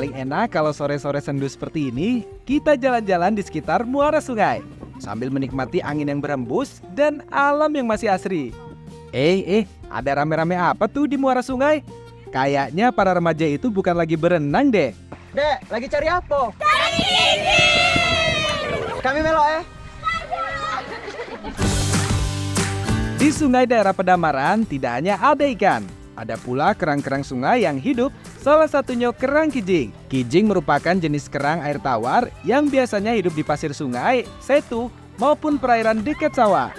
Paling enak kalau sore-sore sendu seperti ini, kita jalan-jalan di sekitar muara sungai sambil menikmati angin yang berembus dan alam yang masih asri. Ada rame-rame apa tuh di muara sungai? Kayaknya para remaja itu bukan lagi berenang deh. Dek, lagi cari apa? Cari kijing! Kami melo Di sungai daerah Pedamaran tidak hanya ada ikan, ada pula kerang-kerang sungai yang hidup, salah satunya kerang kijing. Kijing merupakan jenis kerang air tawar yang biasanya hidup di pasir sungai, setu, maupun perairan dekat sawah.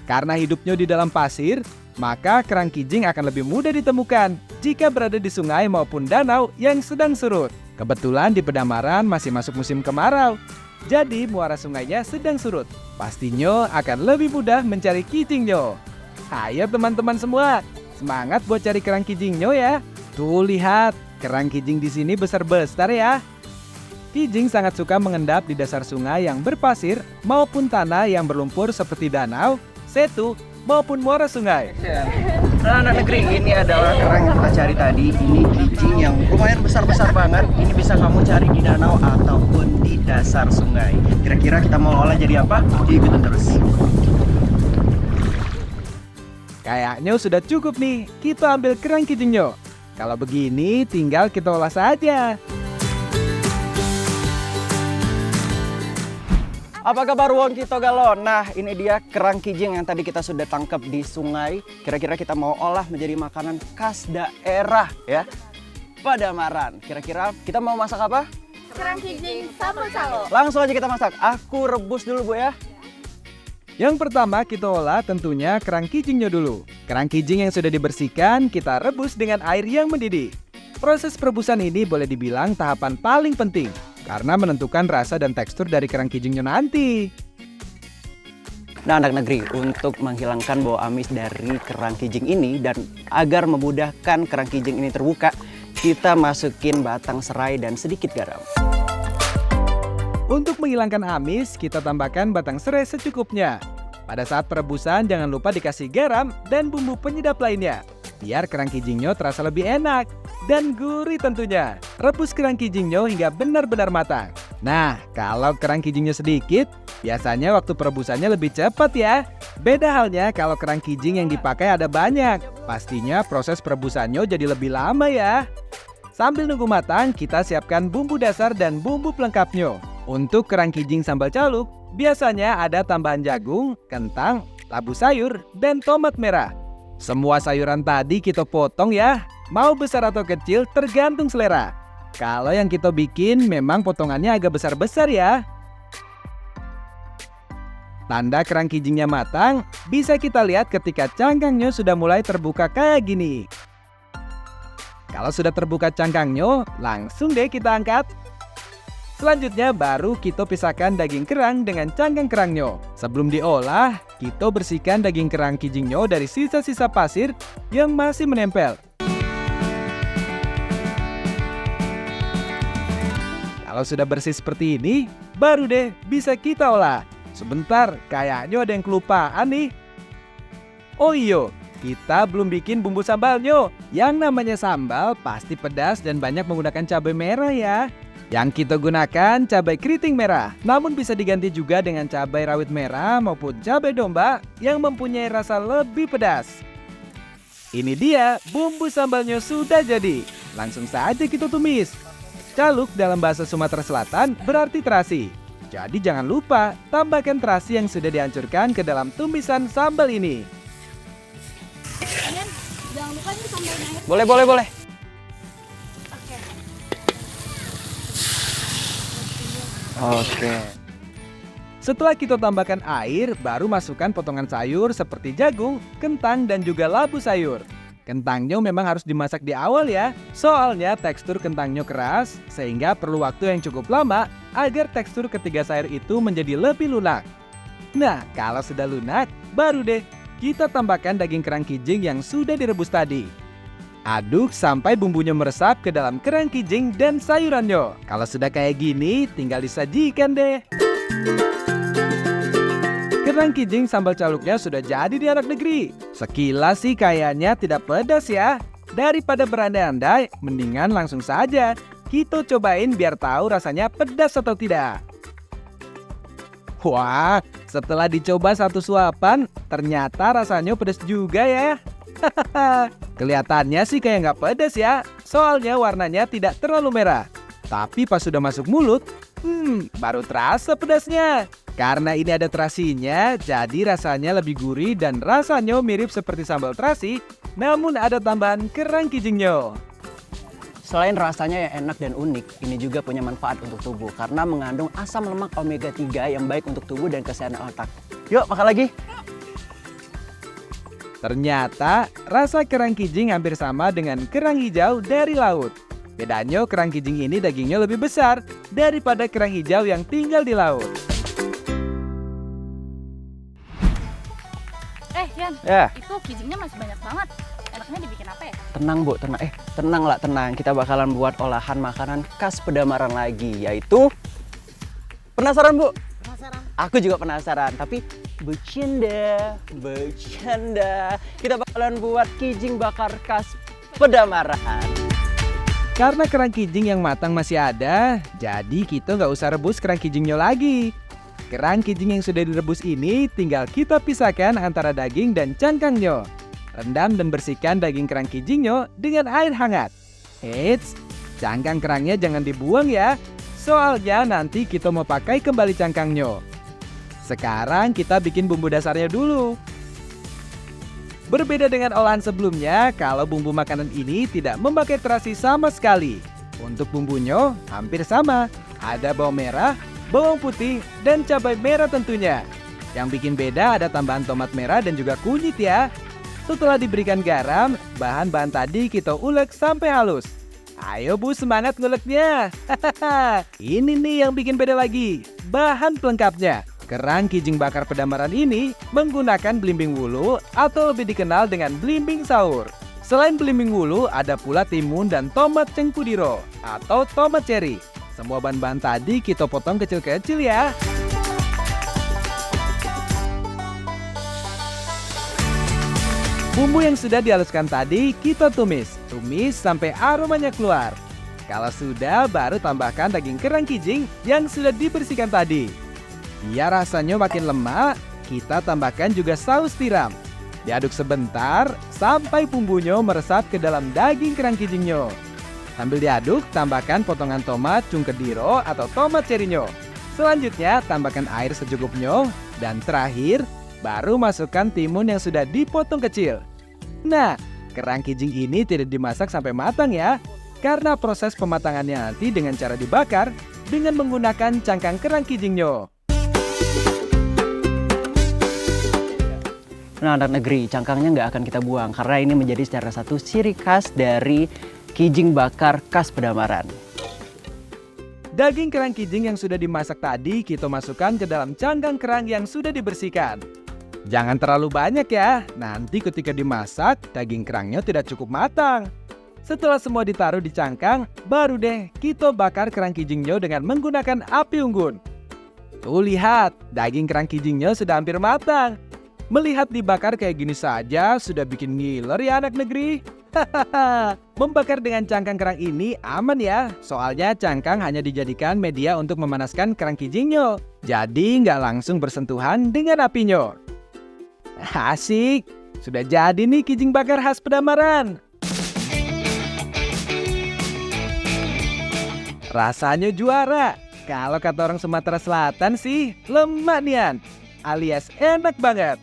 Karena hidupnya di dalam pasir, maka kerang kijing akan lebih mudah ditemukan jika berada di sungai maupun danau yang sedang surut. Kebetulan di Pedamaran masih masuk musim kemarau, jadi muara sungainya sedang surut. Pastinya akan lebih mudah mencari kijingnya. Ayo teman-teman semua, semangat buat cari kerang kijingnya ya. Tuh lihat, kerang kijing di sini besar-besar ya. Kijing sangat suka mengendap di dasar sungai yang berpasir maupun tanah yang berlumpur seperti danau, setu, maupun muara sungai. Anak negeri, ini adalah kerang yang kita cari tadi. Ini kijing yang lumayan besar-besar banget. Ini bisa kamu cari di danau ataupun di dasar sungai. Kira-kira kita mau olah jadi apa? Ikutin terus. Kayaknya sudah cukup nih, kita ambil kerang kijingnya. Kalau begini, tinggal kita olah saja. Apa kabar wong kita galo? Nah, ini dia kerang kijing yang tadi kita sudah tangkap di sungai. Kira-kira kita mau olah menjadi makanan khas daerah ya, Pedamaran. Kira-kira kita mau masak apa? Kerang kijing sambal calo. Langsung aja kita masak. Aku rebus dulu Bu ya. Yang pertama kita olah tentunya kerang kijingnya dulu. Kerang kijing yang sudah dibersihkan kita rebus dengan air yang mendidih. Proses perebusan ini boleh dibilang tahapan paling penting karena menentukan rasa dan tekstur dari kerang kijingnya nanti. Nah anak negeri, untuk menghilangkan bau amis dari kerang kijing ini dan agar memudahkan kerang kijing ini terbuka, kita masukin batang serai dan sedikit garam. Untuk menghilangkan amis, kita tambahkan batang serai secukupnya. Pada saat perebusan jangan lupa dikasih garam dan bumbu penyedap lainnya, biar kerang kijingnya terasa lebih enak dan gurih tentunya. Rebus kerang kijingnya hingga benar-benar matang. Nah, kalau kerang kijingnya sedikit, biasanya waktu perebusannya lebih cepat ya. Beda halnya kalau kerang kijing yang dipakai ada banyak. Pastinya proses perebusannya jadi lebih lama ya. Sambil nunggu matang, kita siapkan bumbu dasar dan bumbu pelengkapnya. Untuk kerang kijing sambal caluk, biasanya ada tambahan jagung, kentang, labu sayur, dan tomat merah. Semua sayuran tadi kita potong ya. Mau besar atau kecil tergantung selera. Kalau yang kita bikin memang potongannya agak besar-besar ya. Tanda kerang kijingnya matang bisa kita lihat ketika cangkangnya sudah mulai terbuka kayak gini. Kalau sudah terbuka cangkangnya, langsung deh kita angkat. Selanjutnya baru kita pisahkan daging kerang dengan cangkang kerangnya. Sebelum diolah, kita bersihkan daging kerang kijingnya dari sisa-sisa pasir yang masih menempel. Kalau sudah bersih seperti ini, baru deh bisa kita olah. Sebentar, kayaknya ada yang kelupaan nih. Oh iya, kita belum bikin bumbu sambalnya. Yang namanya sambal pasti pedas dan banyak menggunakan cabai merah ya. Yang kita gunakan cabai keriting merah, namun bisa diganti juga dengan cabai rawit merah maupun cabai domba yang mempunyai rasa lebih pedas. Ini dia, bumbu sambalnya sudah jadi. Langsung saja kita tumis. Caluk dalam bahasa Sumatera Selatan berarti terasi. Jadi jangan lupa tambahkan terasi yang sudah dihancurkan ke dalam tumisan sambal ini. Dan jangan lupa nih tambahin air. Boleh. Oke. Setelah kita tambahkan air, baru masukkan potongan sayur seperti jagung, kentang, dan juga labu sayur. Kentangnya memang harus dimasak di awal ya, soalnya tekstur kentangnya keras, sehingga perlu waktu yang cukup lama agar tekstur ketiga sayur itu menjadi lebih lunak. Nah, kalau sudah lunak, baru deh kita tambahkan daging kerang kijing yang sudah direbus tadi. Aduk sampai bumbunya meresap ke dalam kerang kijing dan sayurannya. Kalau sudah kayak gini, tinggal disajikan deh. Kerang kijing sambal caluknya sudah jadi di anak negeri. Sekilas sih kayaknya tidak pedas ya. Daripada berandai-andai, mendingan langsung saja kita cobain biar tahu rasanya pedas atau tidak. Wah, setelah dicoba satu suapan, ternyata rasanya pedas juga ya. Kelihatannya sih kayak nggak pedas ya, soalnya warnanya tidak terlalu merah. Tapi pas sudah masuk mulut, baru terasa pedasnya. Karena ini ada terasinya, jadi rasanya lebih gurih dan rasanya mirip seperti sambal terasi, namun ada tambahan kerang kijingnya. Selain rasanya yang enak dan unik, ini juga punya manfaat untuk tubuh karena mengandung asam lemak omega 3 yang baik untuk tubuh dan kesehatan otak. Yuk, makan lagi. Ternyata rasa kerang kijing hampir sama dengan kerang hijau dari laut. Bedanya kerang kijing ini dagingnya lebih besar daripada kerang hijau yang tinggal di laut. Yan, Ya. itu kijingnya masih banyak banget. Enaknya dibikin apa ya? Tenang Bu, tenang. Tenang lah, tenang. Kita bakalan buat olahan makanan khas Pedamaran lagi, yaitu... Penasaran Bu? Penasaran. Aku juga penasaran, tapi bercanda. Kita bakalan buat kijing bakar khas Pedamaran. Karena kerang kijing yang matang masih ada, jadi kita nggak usah rebus kerang kijingnya lagi. Kerang kijing yang sudah direbus ini tinggal kita pisahkan antara daging dan cangkangnya. Rendam dan bersihkan daging kerang kijingnya dengan air hangat. Eits, cangkang kerangnya jangan dibuang ya, soalnya nanti kita mau pakai kembali cangkangnya. Sekarang kita bikin bumbu dasarnya dulu. Berbeda dengan olahan sebelumnya, kalau bumbu makanan ini tidak memakai terasi sama sekali. Untuk bumbunya hampir sama, ada bawang merah, bawang putih, dan cabai merah tentunya. Yang bikin beda ada tambahan tomat merah dan juga kunyit ya. Setelah diberikan garam, bahan-bahan tadi kita ulek sampai halus. Ayo Bu, semangat nguleknya. Ini nih yang bikin beda lagi, bahan pelengkapnya. Kerang kijing bakar Pedamaran ini menggunakan belimbing wulu atau lebih dikenal dengan belimbing sahur. Selain belimbing wulu, ada pula timun dan tomat cengkudiro atau tomat cherry. Semua bahan-bahan tadi kita potong kecil-kecil ya. Bumbu yang sudah dihaluskan tadi kita tumis sampai aromanya keluar. Kalau sudah, baru tambahkan daging kerang kijing yang sudah dibersihkan tadi. Biar rasanya makin lemak, kita tambahkan juga saus tiram. Diaduk sebentar sampai bumbunya meresap ke dalam daging kerang kijingnya. Sambil diaduk, tambahkan potongan tomat cungkediro atau tomat cherry-nya. Selanjutnya, tambahkan air secukupnya. Dan terakhir, baru masukkan timun yang sudah dipotong kecil. Nah, kerang kijing ini tidak dimasak sampai matang ya, karena proses pematangannya nanti dengan cara dibakar dengan menggunakan cangkang kerang kijingnya. Nah, anak negeri, cangkangnya nggak akan kita buang karena ini menjadi salah satu ciri khas dari kijing bakar khas Pedamaran. Daging kerang kijing yang sudah dimasak tadi kita masukkan ke dalam cangkang kerang yang sudah dibersihkan. Jangan terlalu banyak ya, nanti ketika dimasak daging kerangnya tidak cukup matang. Setelah semua ditaruh di cangkang, baru deh kita bakar kerang kijingnya dengan menggunakan api unggun. Tuh lihat, daging kerang kijingnya sudah hampir matang. Melihat dibakar kayak gini saja sudah bikin ngiler ya anak negeri. Membakar dengan cangkang kerang ini aman ya, soalnya cangkang hanya dijadikan media untuk memanaskan kerang kijingnya. Jadi nggak langsung bersentuhan dengan apinya. Asik, sudah jadi nih kijing bakar khas Pedamaran. Rasanya juara. Kalau kata orang Sumatera Selatan sih, lemak nian, alias enak banget.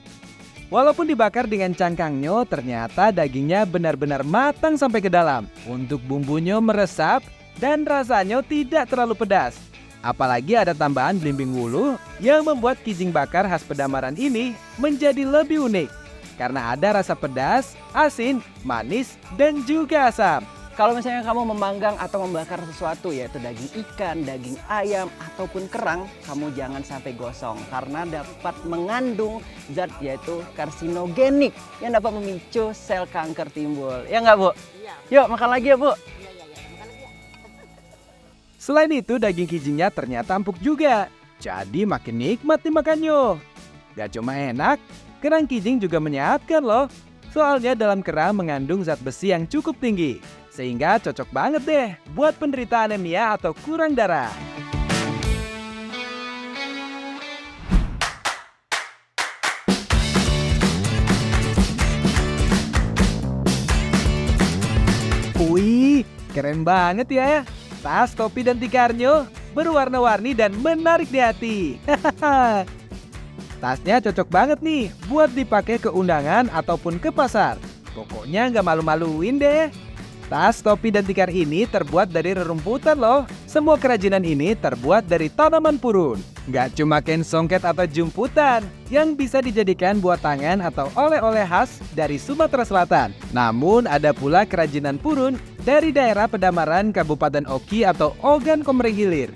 Walaupun dibakar dengan cangkangnya, ternyata dagingnya benar-benar matang sampai ke dalam. Untuk bumbunya meresap dan rasanya tidak terlalu pedas. Apalagi ada tambahan belimbing wulu yang membuat kijing bakar khas Pedamaran ini menjadi lebih unik. Karena ada rasa pedas, asin, manis, dan juga asam. Kalau misalnya kamu memanggang atau membakar sesuatu yaitu daging ikan, daging ayam, ataupun kerang, kamu jangan sampai gosong karena dapat mengandung zat yaitu karsinogenik yang dapat memicu sel kanker timbul. Ya nggak Bu? Iya. Yuk makan lagi ya Bu. Makan lagi ya. Selain itu daging kijingnya ternyata empuk juga. Jadi makin nikmat dimakannya. Gak cuma enak, kerang kijing juga menyehatkan loh. Soalnya dalam kerang mengandung zat besi yang cukup tinggi, sehingga cocok banget deh buat penderita anemia atau kurang darah. Wih, keren banget ya. Tas, topi, dan tikarnya berwarna-warni dan menarik di hati. Tasnya cocok banget nih buat dipakai ke undangan ataupun ke pasar. Pokoknya nggak malu-maluin deh. Tas, topi, dan tikar ini terbuat dari rerumputan loh. Semua kerajinan ini terbuat dari tanaman purun. Nggak cuma kain songket atau jumputan yang bisa dijadikan buat tangan atau oleh-oleh khas dari Sumatera Selatan. Namun ada pula kerajinan purun dari daerah Pedamaran, Kabupaten Oki atau Ogan Komering Hilir.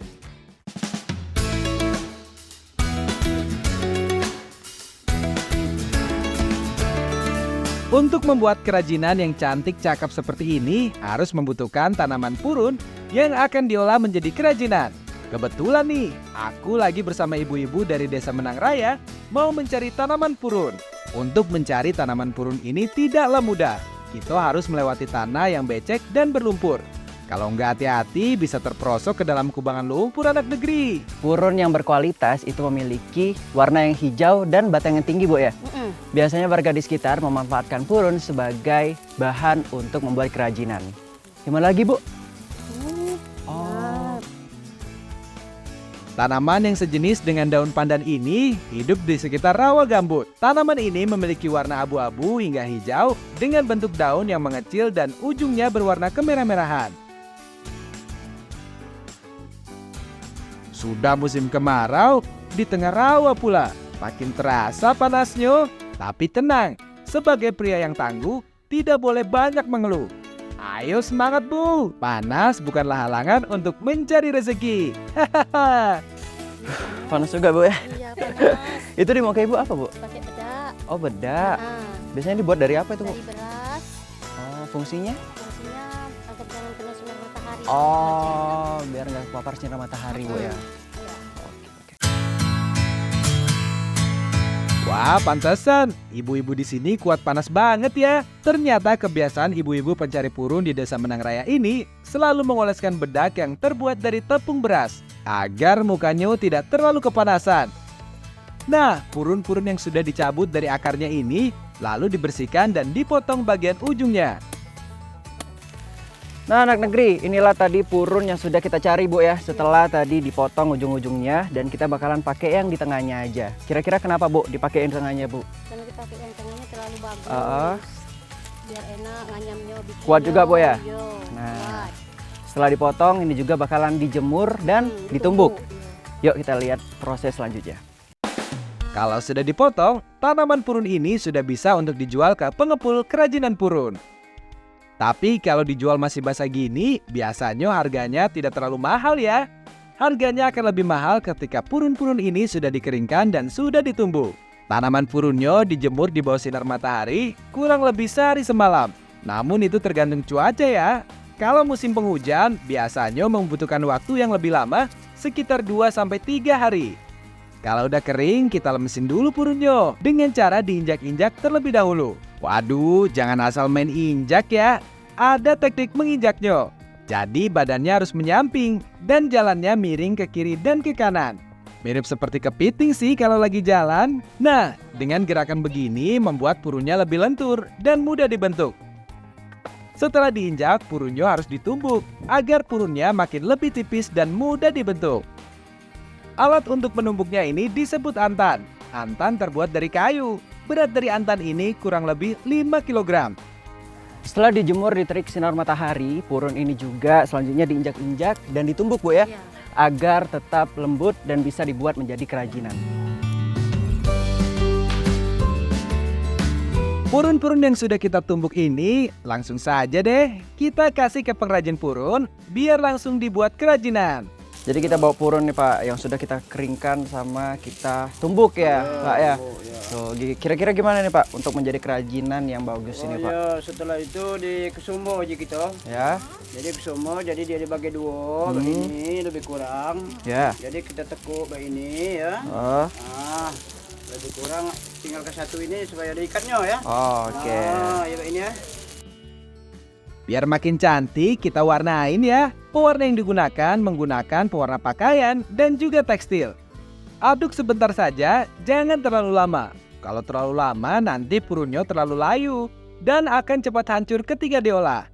Untuk membuat kerajinan yang cantik cakep seperti ini harus membutuhkan tanaman purun yang akan diolah menjadi kerajinan. Kebetulan nih, aku lagi bersama ibu-ibu dari Desa Menang Raya mau mencari tanaman purun. Untuk mencari tanaman purun ini tidaklah mudah. Kita harus melewati tanah yang becek dan berlumpur. Kalau nggak hati-hati bisa terperosok ke dalam kubangan lumpur anak negeri. Purun yang berkualitas itu memiliki warna yang hijau dan batang yang tinggi, Bu ya. Biasanya warga di sekitar memanfaatkan purun sebagai bahan untuk membuat kerajinan. Gimana lagi, Bu? Oh. Tanaman yang sejenis dengan daun pandan ini hidup di sekitar rawa gambut. Tanaman ini memiliki warna abu-abu hingga hijau dengan bentuk daun yang mengecil dan ujungnya berwarna kemerah-merahan. Sudah musim kemarau, di tengah rawa pula. Makin terasa panasnya. Tapi tenang, sebagai pria yang tangguh, tidak boleh banyak mengeluh. Ayo semangat, Bu. Panas bukanlah halangan untuk mencari rezeki. Hahaha. Panas juga, Bu ya. Iya, panas. Itu dimakai Ibu apa, Bu? Pakai bedak. Oh, bedak. Nah, Biasanya dibuat dari apa itu, Bu? dari beras. Oh, fungsinya? Fungsinya agar jangan kena sinar matahari. Oh, biar nggak kepapar sinar matahari, Bu ya. Iya. Wah, pantesan ibu-ibu di sini kuat panas banget ya. Ternyata kebiasaan ibu-ibu pencari purun di Desa Menang Raya ini selalu mengoleskan bedak yang terbuat dari tepung beras agar mukanya tidak terlalu kepanasan. Nah, purun-purun yang sudah dicabut dari akarnya ini lalu dibersihkan dan dipotong bagian ujungnya. Nah, anak negeri, inilah tadi purun yang sudah kita cari, Bu ya. Setelah tadi dipotong ujung-ujungnya dan kita bakalan pakai yang di tengahnya aja. Kira-kira kenapa, Bu, dipakai yang di tengahnya, Bu? Karena kita pakai yang tengahnya terlalu bagus. Biar enak nganyamnya. bikinnya. Kuat juga, Bu ya? Iya, Nah. kuat. Setelah dipotong, ini juga bakalan dijemur dan ditumbuk. Iya. Yuk kita lihat proses selanjutnya. Kalau sudah dipotong, tanaman purun ini sudah bisa untuk dijual ke pengepul kerajinan purun. Tapi kalau dijual masih basah gini, biasanya harganya tidak terlalu mahal ya. Harganya akan lebih mahal ketika purun-purun ini sudah dikeringkan dan sudah ditumbuk. Tanaman purunnya dijemur di bawah sinar matahari kurang lebih sehari semalam. Namun itu tergantung cuaca ya. Kalau musim penghujan, biasanya membutuhkan waktu yang lebih lama, sekitar 2-3 hari. Kalau udah kering, kita lemesin dulu purunnya dengan cara diinjak-injak terlebih dahulu. Waduh, jangan asal main injak ya. Ada teknik menginjaknya. Jadi badannya harus menyamping dan jalannya miring ke kiri dan ke kanan. Mirip seperti kepiting sih kalau lagi jalan. Nah, dengan gerakan begini membuat purunnya lebih lentur dan mudah dibentuk. Setelah diinjak, purunnya harus ditumbuk agar purunnya makin lebih tipis dan mudah dibentuk. Alat untuk menumbuknya ini disebut antan. Antan terbuat dari kayu. Berat dari antan ini kurang lebih 5 kg. Setelah dijemur di terik sinar matahari, purun ini juga selanjutnya diinjak-injak dan ditumbuk, Bu ya, Iya. agar tetap lembut dan bisa dibuat menjadi kerajinan. Purun-purun yang sudah kita tumbuk ini, langsung saja deh kita kasih ke pengrajin purun biar langsung dibuat kerajinan. Jadi kita bawa purun nih, Pak, yang sudah kita keringkan sama kita tumbuk ya, Pak ya. So, kira-kira gimana nih, Pak, untuk menjadi kerajinan yang bagus ini, Pak? Ya, setelah itu dikesumo aja gitu. Ya, Jadi kesumo, jadi dia dibagi dua, begini lebih kurang. ya. Jadi kita tekuk begini ya. Oh, Nah, lebih kurang 3 tinggal ke satu ini supaya diikatnya ya. Oke. Nah, ya ini ya. Biar makin cantik, kita warnain ya. Pewarna yang digunakan menggunakan pewarna pakaian dan juga tekstil. Aduk sebentar saja, jangan terlalu lama. Kalau terlalu lama, nanti purunnya terlalu layu dan akan cepat hancur ketika diolah.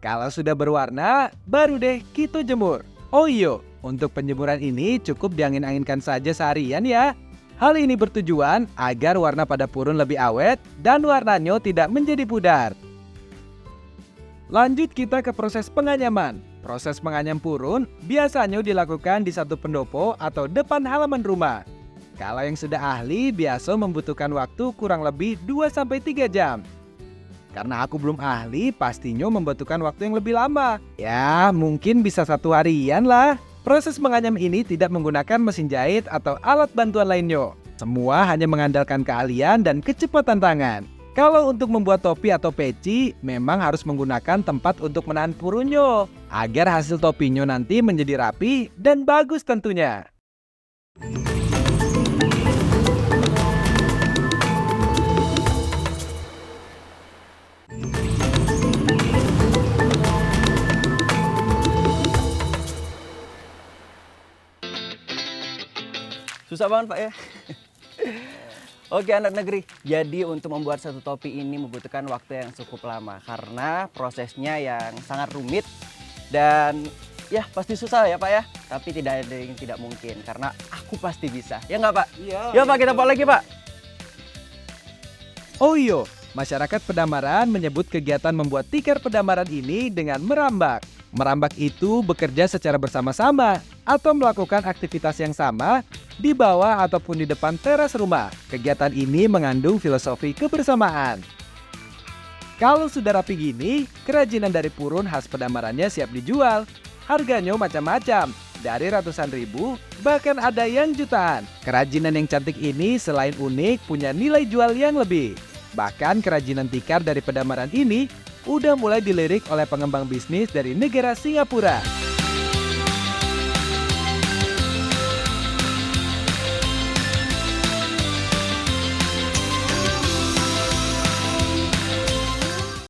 Kalau sudah berwarna, baru deh kita jemur. Oh iya, untuk penjemuran ini cukup diangin-anginkan saja seharian ya. Hal ini bertujuan agar warna pada purun lebih awet dan warnanya tidak menjadi pudar. Lanjut kita ke proses penganyaman. Proses penganyam purun biasanya dilakukan di satu pendopo atau depan halaman rumah. Kalau yang sudah ahli biasa membutuhkan waktu kurang lebih 2-3 jam. Karena aku belum ahli, pastinya membutuhkan waktu yang lebih lama. Ya, mungkin bisa 1 harian lah. Proses menganyam ini tidak menggunakan mesin jahit atau alat bantuan lainnya. Semua hanya mengandalkan keahlian dan kecepatan tangan. Kalau untuk membuat topi atau peci, memang harus menggunakan tempat untuk menahan purunnya, agar hasil topinya nanti menjadi rapi dan bagus tentunya. Susah banget Pak ya. Oke anak negeri, jadi untuk membuat satu topi ini membutuhkan waktu yang cukup lama karena prosesnya yang sangat rumit dan ya pasti susah ya Pak ya. Tapi tidak ada yang tidak mungkin karena aku pasti bisa. Ya nggak Pak? Iya. Ya Pak, kita buat lagi Pak. Oh iya, masyarakat Pedamaran menyebut kegiatan membuat tikar Pedamaran ini dengan merambak. Merambak itu bekerja secara bersama-sama atau melakukan aktivitas yang sama di bawah ataupun di depan teras rumah. Kegiatan ini mengandung filosofi kebersamaan. Kalau sudah rapi gini, kerajinan dari purun khas Pedamarannya siap dijual. Harganya macam-macam, dari ratusan ribu, bahkan ada yang jutaan. Kerajinan yang cantik ini selain unik, punya nilai jual yang lebih. Bahkan kerajinan tikar dari Pedamaran ini udah mulai dilirik oleh pengembang bisnis dari negara Singapura.